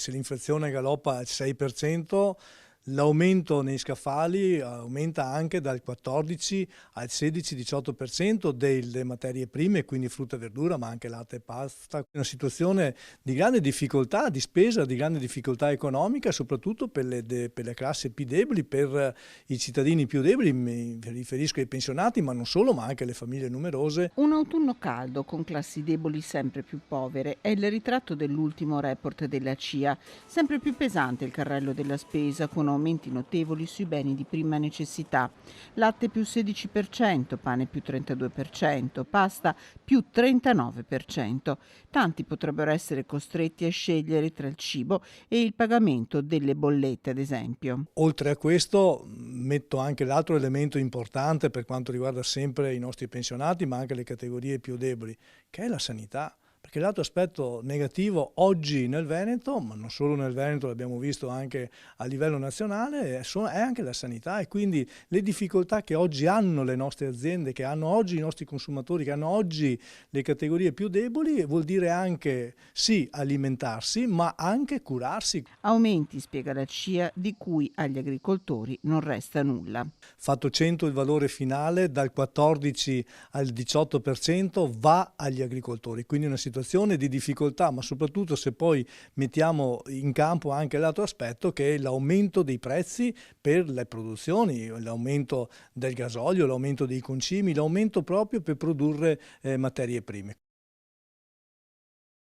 se l'inflazione galoppa al 6%, l'aumento nei scaffali aumenta anche dal 14 al 16-18% delle materie prime, quindi frutta e verdura, ma anche latte e pasta. Una situazione di grande difficoltà di spesa, di grande difficoltà economica, soprattutto per le classi più deboli, per i cittadini più deboli, mi riferisco ai pensionati, ma non solo, ma anche alle famiglie numerose. Un autunno caldo con classi deboli sempre più povere è il ritratto dell'ultimo report della CIA. Sempre più pesante il carrello della spesa, con aumenti notevoli sui beni di prima necessità. Latte più 16%, pane più 32%, pasta più 39%. Tanti potrebbero essere costretti a scegliere tra il cibo e il pagamento delle bollette, ad esempio. Oltre a questo metto anche l'altro elemento importante per quanto riguarda sempre i nostri pensionati, ma anche le categorie più deboli, che è la sanità. Perché l'altro aspetto negativo oggi nel Veneto, ma non solo nel Veneto, l'abbiamo visto anche a livello nazionale, è anche la sanità, e quindi le difficoltà che oggi hanno le nostre aziende, che hanno oggi i nostri consumatori, che hanno oggi le categorie più deboli, vuol dire anche sì alimentarsi, ma anche curarsi. Aumenti, spiega la CIA, di cui agli agricoltori non resta nulla. Fatto 100 il valore finale, dal 14 al 18% va agli agricoltori, quindi una situazione di difficoltà, ma soprattutto se poi mettiamo in campo anche l'altro aspetto, che è l'aumento dei prezzi per le produzioni, l'aumento del gasolio, l'aumento dei concimi, l'aumento proprio per produrre materie prime.